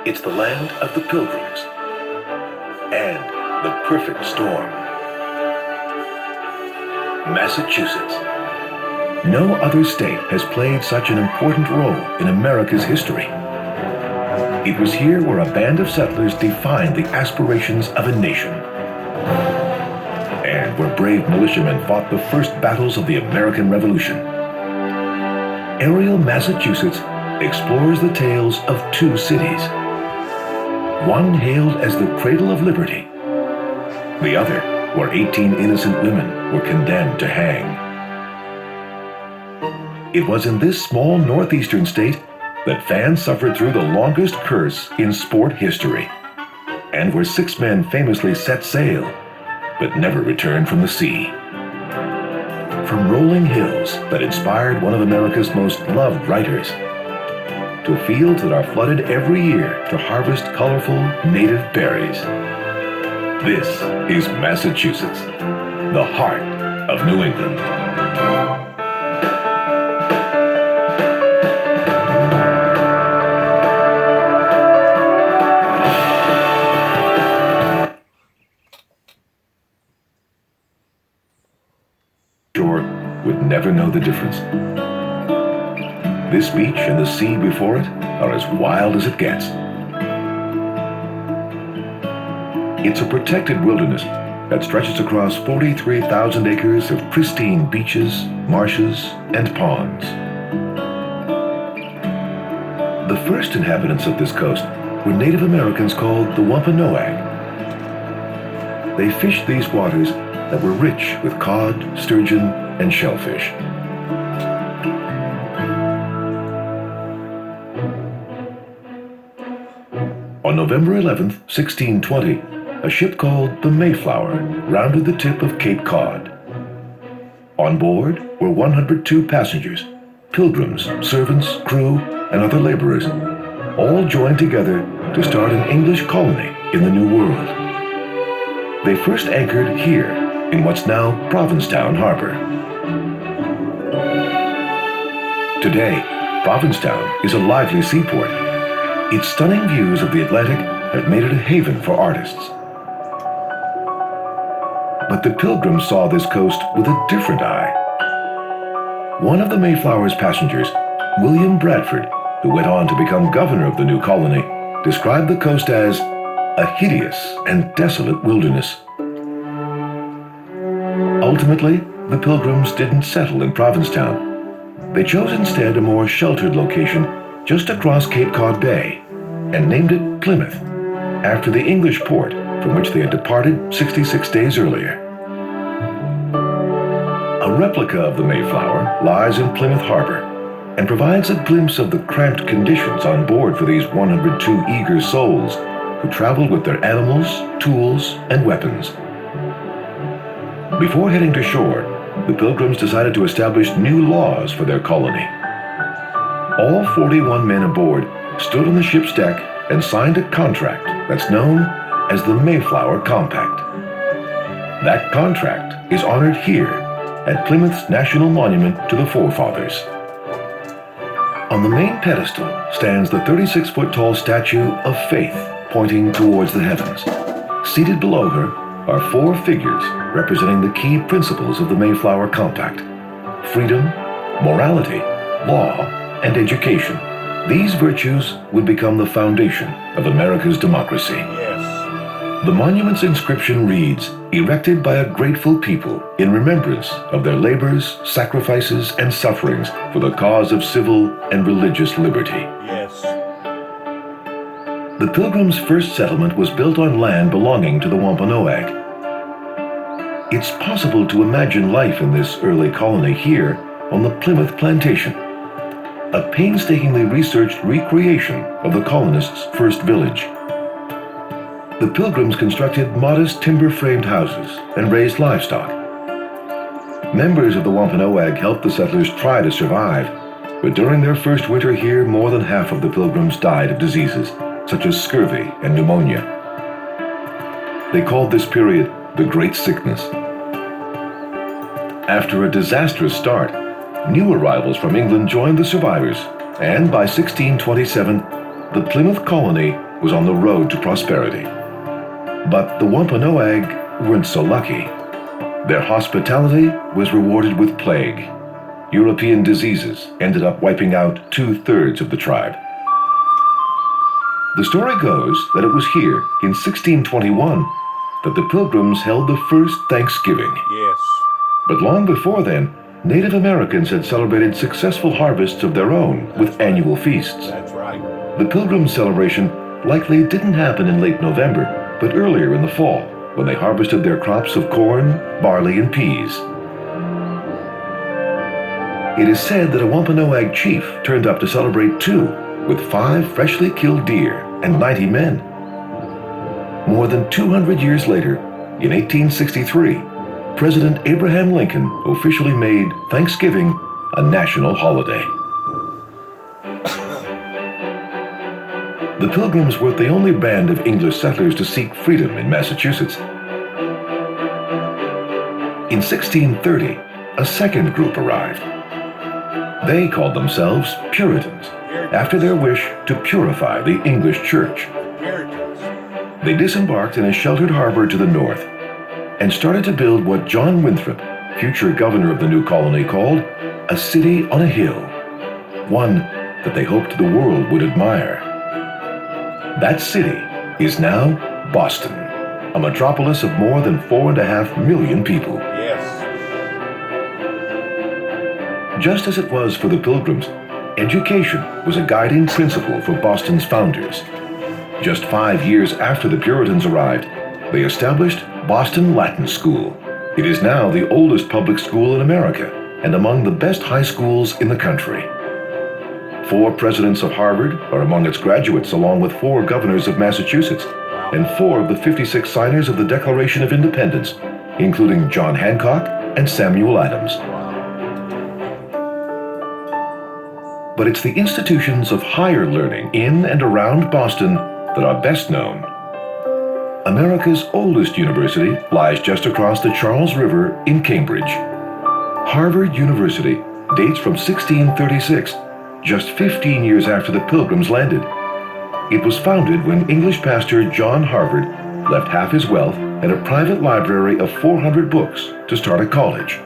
It's the land of the Pilgrims and the perfect storm. Massachusetts. No other state has played such an important role in America's history. It was here where a band of settlers defined the aspirations of a nation, and where brave militiamen fought the first battles of the American Revolution. Ariel, Massachusetts explores the tales of two cities. One hailed as the cradle of liberty, the other where 18 innocent women were condemned to hang. It was in this small northeastern state that fans suffered through the longest curse in sport history, and where 6 men famously set sail, but never returned from the sea. From rolling hills that inspired one of America's most loved writers, to fields that are flooded every year to harvest colorful native berries. This is Massachusetts, the heart of New England. Shore would never know the difference. This beach and the sea before it are as wild as it gets. It's a protected wilderness that stretches across 43,000 acres of pristine beaches, marshes, and ponds. The first inhabitants of this coast were Native Americans called the Wampanoag. They fished these waters that were rich with cod, sturgeon, and shellfish. On November 11, 1620, a ship called the Mayflower rounded the tip of Cape Cod. On board were 102 passengers, pilgrims, servants, crew, and other laborers, all joined together to start an English colony in the New World. They first anchored here in what's now Provincetown Harbor. Today, Provincetown is a lively seaport. Its stunning views of the Atlantic have made it a haven for artists. But the Pilgrims saw this coast with a different eye. One of the Mayflower's passengers, William Bradford, who went on to become governor of the new colony, described the coast as a hideous and desolate wilderness. Ultimately, the Pilgrims didn't settle in Provincetown. They chose instead a more sheltered location just across Cape Cod Bay, and named it Plymouth, after the English port from which they had departed 66 days earlier. A replica of the Mayflower lies in Plymouth Harbor and provides a glimpse of the cramped conditions on board for these 102 eager souls who traveled with their animals, tools, and weapons. Before heading to shore, the Pilgrims decided to establish new laws for their colony. All 41 men aboard stood on the ship's deck and signed a contract that's known as the Mayflower Compact. That contract is honored here at Plymouth's National Monument to the Forefathers. On the main pedestal stands the 36-foot-tall statue of Faith pointing towards the heavens. Seated below her are 4 figures representing the key principles of the Mayflower Compact: freedom, morality, law, and education. These virtues would become the foundation of America's democracy. Yes. The monument's inscription reads, "Erected by a grateful people in remembrance of their labors, sacrifices, and sufferings for the cause of civil and religious liberty." Yes. The Pilgrims' first settlement was built on land belonging to the Wampanoag. It's possible to imagine life in this early colony here on the Plymouth Plantation, a painstakingly researched recreation of the colonists' first village. The Pilgrims constructed modest timber-framed houses and raised livestock. Members of the Wampanoag helped the settlers try to survive, but during their first winter here, more than half of the Pilgrims died of diseases, such as scurvy and pneumonia. They called this period the Great Sickness. After a disastrous start, new arrivals from England joined the survivors, and by 1627, the Plymouth colony was on the road to prosperity. But the Wampanoag weren't so lucky. Their hospitality was rewarded with plague. European diseases ended up wiping out 2/3 of the tribe. The story goes that it was here in 1621 that the Pilgrims held the first Thanksgiving. Yes. But long before then, Native Americans had celebrated successful harvests of their own with annual feasts. That's right. The Pilgrim celebration likely didn't happen in late November, but earlier in the fall, when they harvested their crops of corn, barley, and peas. It is said that a Wampanoag chief turned up to celebrate too, with 5 freshly killed deer and 90 men. More than 200 years later, in 1863, President Abraham Lincoln officially made Thanksgiving a national holiday. The Pilgrims were the only band of English settlers to seek freedom in Massachusetts. In 1630, a second group arrived. They called themselves Puritans, after their wish to purify the English church. Puritans. They disembarked in a sheltered harbor to the north and started to build what John Winthrop, future governor of the new colony, called a city on a hill, one that they hoped the world would admire. That city is now Boston, a metropolis of more than 4.5 million people. Yes. Just as it was for the Pilgrims, education was a guiding principle for Boston's founders. Just 5 years after the Puritans arrived, they established Boston Latin School. It is now the oldest public school in America and among the best high schools in the country. 4 presidents of Harvard are among its graduates, along with 4 governors of Massachusetts and 4 of the 56 signers of the Declaration of Independence, including John Hancock and Samuel Adams. But it's the institutions of higher learning in and around Boston that are best known. America's oldest university lies just across the Charles River in Cambridge. Harvard University dates from 1636, just 15 years after the Pilgrims landed. It was founded when English pastor John Harvard left half his wealth and a private library of 400 books to start a college.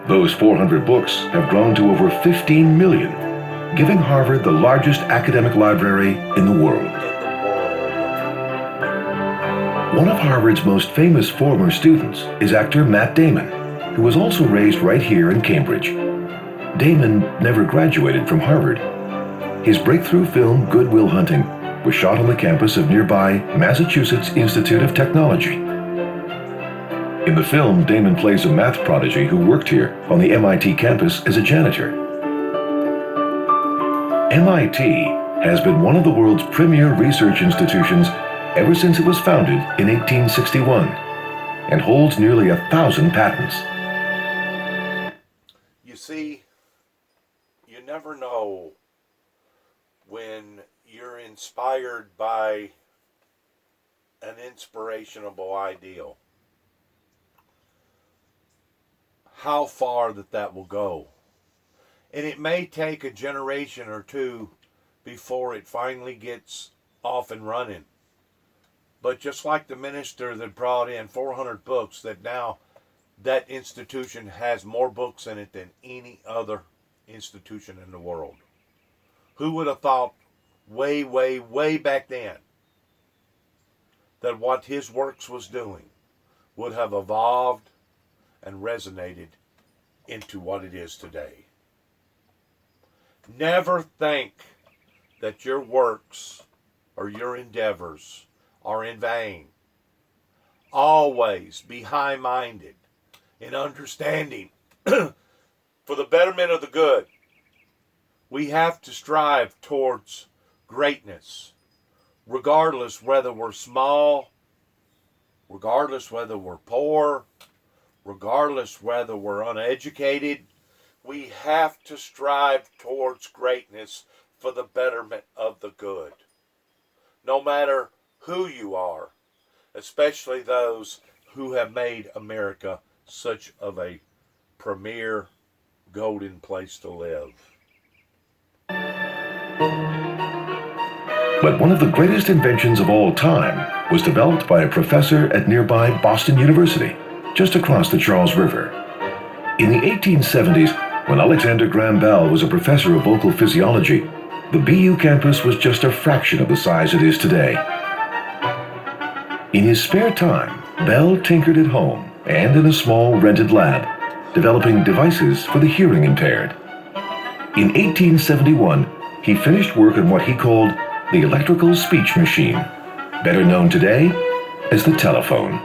Those 400 books have grown to over 15 million, giving Harvard the largest academic library in the world. One of Harvard's most famous former students is actor Matt Damon, who was also raised right here in Cambridge. Damon never graduated from Harvard. His breakthrough film, Good Will Hunting, was shot on the campus of nearby Massachusetts Institute of Technology. In the film, Damon plays a math prodigy who worked here on the MIT campus as a janitor. MIT has been one of the world's premier research institutions ever since it was founded in 1861 and holds nearly 1,000 patents. You see, you never know when you're inspired by an inspirational ideal, how far that will go. And it may take a generation or two before it finally gets off and running. But just like the minister that brought in 400 books, that now that institution has more books in it than any other institution in the world. Who would have thought way, way, way back then that what his works was doing would have evolved and resonated into what it is today? Never think that your works or your endeavors are in vain. Always be high-minded in understanding for the betterment of the good. We have to strive towards greatness, regardless whether we're small, regardless whether we're poor, regardless whether we're uneducated. We have to strive towards greatness for the betterment of the good. No matter who you are, especially those who have made America such of a premier golden place to live. But one of the greatest inventions of all time was developed by a professor at nearby Boston University, just across the Charles River. In the 1870s, when Alexander Graham Bell was a professor of vocal physiology, the BU campus was just a fraction of the size it is today. In his spare time, Bell tinkered at home and in a small rented lab, developing devices for the hearing impaired. In 1871, he finished work on what he called the electrical speech machine, better known today as the telephone.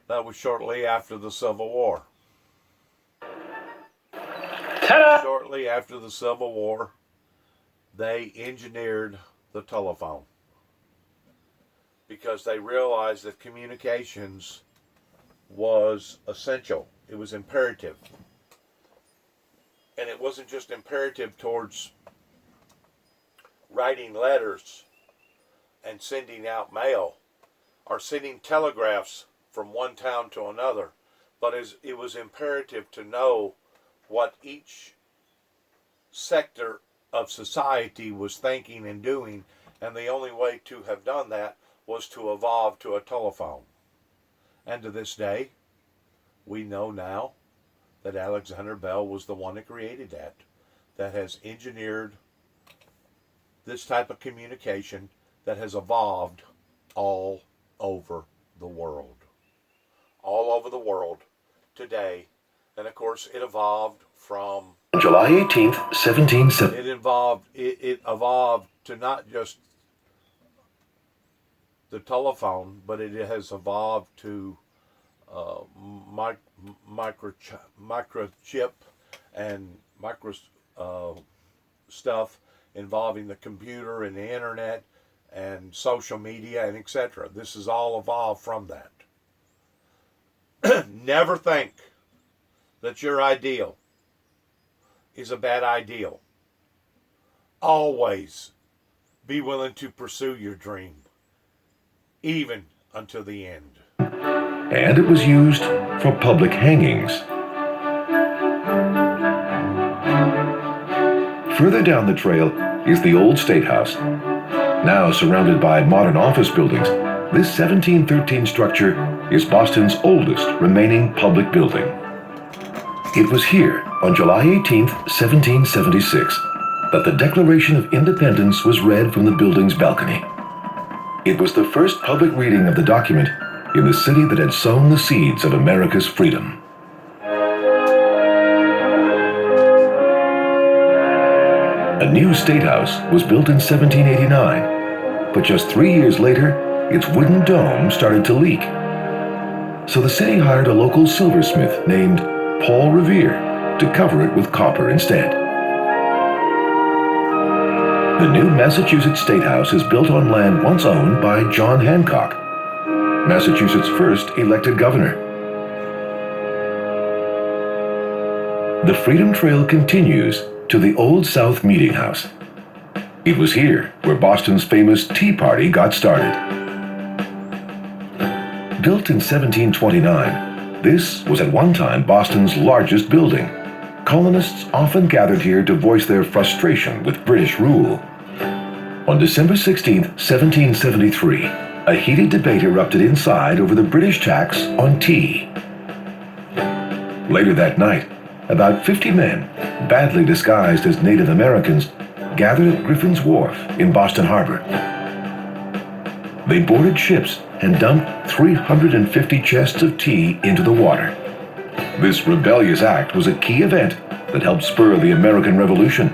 That was shortly after the Civil War. Ta-da! Shortly after the Civil War, they engineered the telephone because they realized that communications was essential. It was imperative. And it wasn't just imperative towards writing letters and sending out mail or sending telegraphs from one town to another, but it was imperative to know what each sector of society was thinking and doing, and the only way to have done that was to evolve to a telephone. And to this day, we know now that Alexander Bell was the one that created that has engineered this type of communication that has evolved all over the world. All over the world today. And of course, it evolved from July 18th, 1770. It evolved to not just the telephone, but it has evolved to microchip and micro stuff involving the computer and the internet and social media and etc. This is all evolved from that. Never think that your ideal is a bad ideal. Always be willing to pursue your dream, even until the end. And it was used for public hangings. Further down the trail is the old State House. Now surrounded by modern office buildings, this 1713 structure is Boston's oldest remaining public building. It was here, on July 18, 1776, that the Declaration of Independence was read from the building's balcony. It was the first public reading of the document in the city that had sown the seeds of America's freedom. A new State House was built in 1789, but just 3 years later, its wooden dome started to leak. So the city hired a local silversmith named Paul Revere to cover it with copper instead. The new Massachusetts State House is built on land once owned by John Hancock, Massachusetts' first elected governor. The Freedom Trail continues to the Old South Meeting House. It was here where Boston's famous Tea Party got started. Built in 1729, this was at one time Boston's largest building. Colonists often gathered here to voice their frustration with British rule. On December 16, 1773, a heated debate erupted inside over the British tax on tea. Later that night, about 50 men, badly disguised as Native Americans, gathered at Griffin's Wharf in Boston Harbor. They boarded ships and dumped 350 chests of tea into the water. This rebellious act was a key event that helped spur the American Revolution.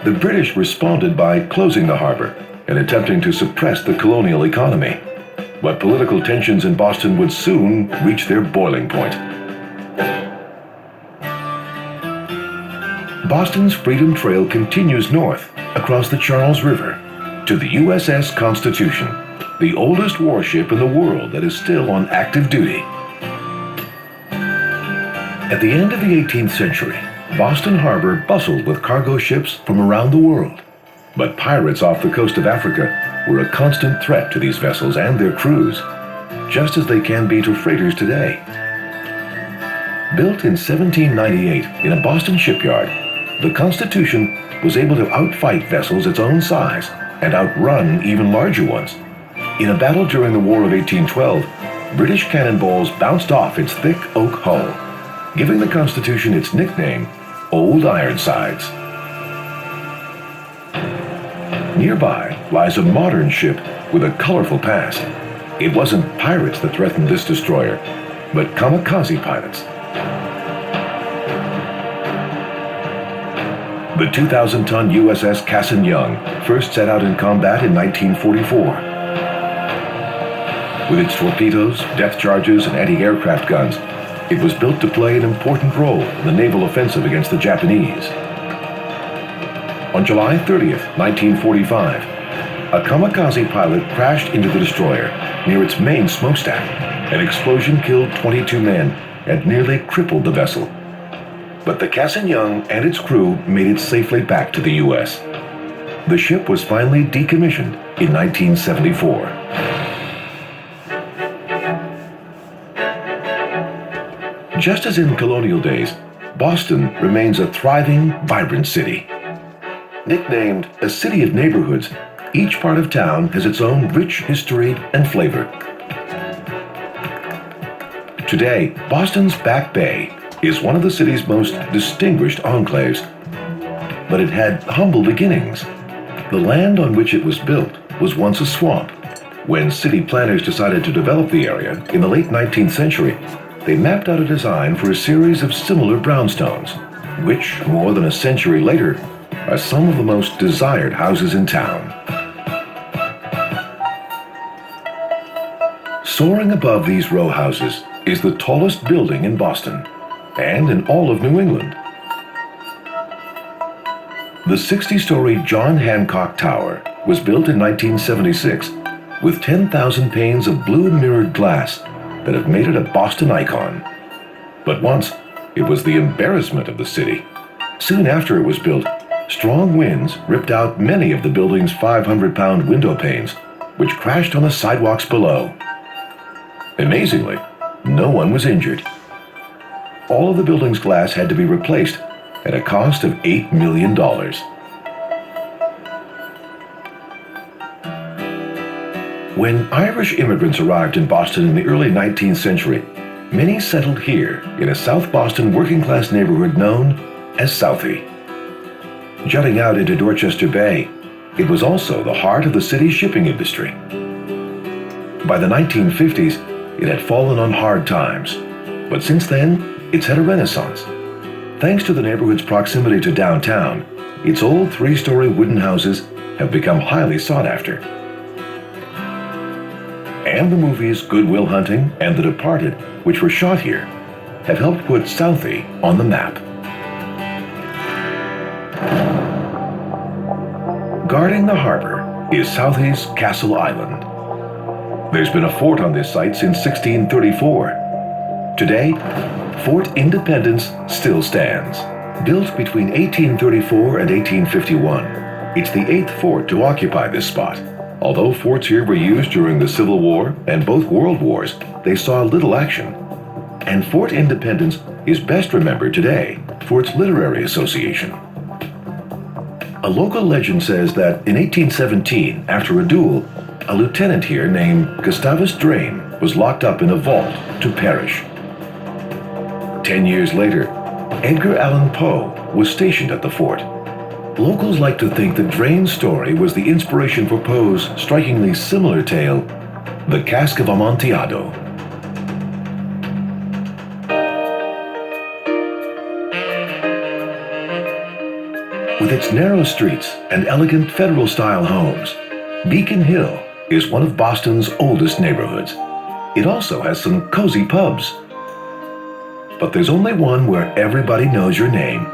The British responded by closing the harbor and attempting to suppress the colonial economy. But political tensions in Boston would soon reach their boiling point. Boston's Freedom Trail continues north across the Charles River to the USS Constitution, the oldest warship in the world that is still on active duty. At the end of the 18th century, Boston Harbor bustled with cargo ships from around the world. But pirates off the coast of Africa were a constant threat to these vessels and their crews, just as they can be to freighters today. Built in 1798 in a Boston shipyard, the Constitution was able to outfight vessels its own size and outrun even larger ones. In a battle during the War of 1812, British cannonballs bounced off its thick oak hull, giving the Constitution its nickname, Old Ironsides. Nearby lies a modern ship with a colorful past. It wasn't pirates that threatened this destroyer, but kamikaze pilots. The 2,000-ton USS Cassin Young first set out in combat in 1944. With its torpedoes, depth charges, and anti-aircraft guns, it was built to play an important role in the naval offensive against the Japanese. On July 30th, 1945, a kamikaze pilot crashed into the destroyer near its main smokestack. An explosion killed 22 men and nearly crippled the vessel. But the Cassin Young and its crew made it safely back to the U.S. The ship was finally decommissioned in 1974. Just as in colonial days, Boston remains a thriving, vibrant city. Nicknamed a city of neighborhoods, each part of town has its own rich history and flavor. Today, Boston's Back Bay is one of the city's most distinguished enclaves, but it had humble beginnings. The land on which it was built was once a swamp. When city planners decided to develop the area in the late 19th century, they mapped out a design for a series of similar brownstones, which, more than a century later, are some of the most desired houses in town. Soaring above these row houses is the tallest building in Boston, and in all of New England. The 60-story John Hancock Tower was built in 1976 with 10,000 panes of blue mirrored glass that have made it a Boston icon. But once, it was the embarrassment of the city. Soon after it was built, strong winds ripped out many of the building's 500-pound window panes, which crashed on the sidewalks below. Amazingly, no one was injured. All of the building's glass had to be replaced at a cost of $8 million. When Irish immigrants arrived in Boston in the early 19th century, many settled here in a South Boston working-class neighborhood known as Southie. Jutting out into Dorchester Bay, it was also the heart of the city's shipping industry. By the 1950s, it had fallen on hard times, but since then, it's had a renaissance. Thanks to the neighborhood's proximity to downtown, its old 3-story wooden houses have become highly sought after. And the movies Good Will Hunting and The Departed, which were shot here, have helped put Southie on the map. Guarding the harbor is Southie's Castle Island. There's been a fort on this site since 1634. Today, Fort Independence still stands. Built between 1834 and 1851, it's the 8th fort to occupy this spot. Although forts here were used during the Civil War and both World Wars, they saw little action. And Fort Independence is best remembered today for its literary association. A local legend says that in 1817, after a duel, a lieutenant here named Gustavus Drane was locked up in a vault to perish. 10 years later, Edgar Allan Poe was stationed at the fort. Locals like to think that Drane's story was the inspiration for Poe's strikingly similar tale, The Cask of Amontillado. With its narrow streets and elegant Federal-style homes, Beacon Hill is one of Boston's oldest neighborhoods. It also has some cozy pubs. But there's only one where everybody knows your name.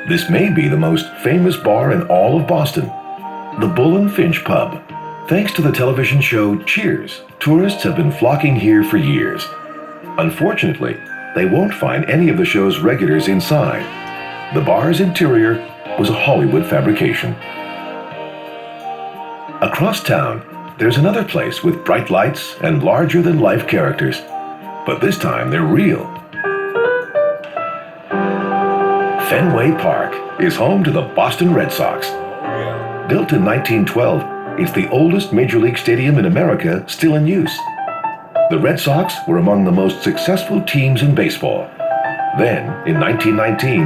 This may be the most famous bar in all of Boston, the Bull and Finch Pub. Thanks to the television show Cheers, tourists have been flocking here for years. Unfortunately, they won't find any of the show's regulars inside. The bar's interior was a Hollywood fabrication. Across town, there's another place with bright lights and larger-than-life characters. But this time, they're real. Fenway Park is home to the Boston Red Sox. Oh, yeah. Built in 1912, it's the oldest Major League stadium in America still in use. The Red Sox were among the most successful teams in baseball. Then, in 1919,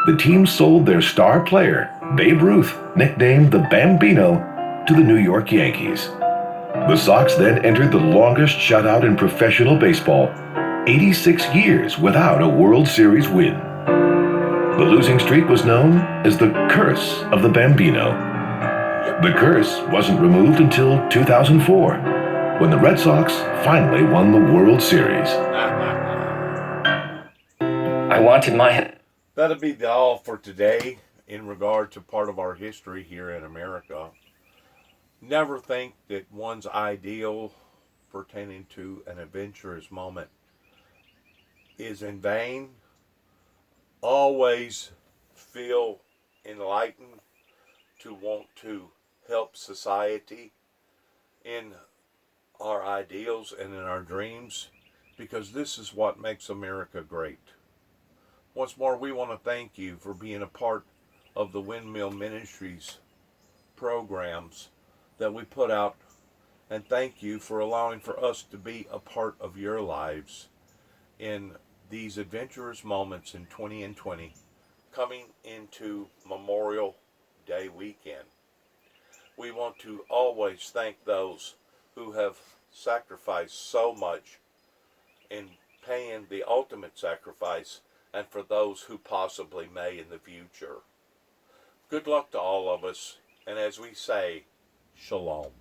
the team sold their star player, Babe Ruth, nicknamed the Bambino, to the New York Yankees. The Sox then entered the longest shutout in professional baseball, 86 years without a World Series win. The losing streak was known as the Curse of the Bambino. The curse wasn't removed until 2004, when the Red Sox finally won the World Series. I wanted my... That'll be all for today in regard to part of our history here in America. Never think that one's ideal pertaining to an adventurous moment is in vain. Always feel enlightened to want to help society in our ideals and in our dreams, because this is what makes America great. Once more, we want to thank you for being a part of the Windmill Ministries programs that we put out, and thank you for allowing for us to be a part of your lives in these adventurous moments in 2020, coming into Memorial Day weekend. We want to always thank those who have sacrificed so much in paying the ultimate sacrifice, and for those who possibly may in the future. Good luck to all of us, and as we say, Shalom.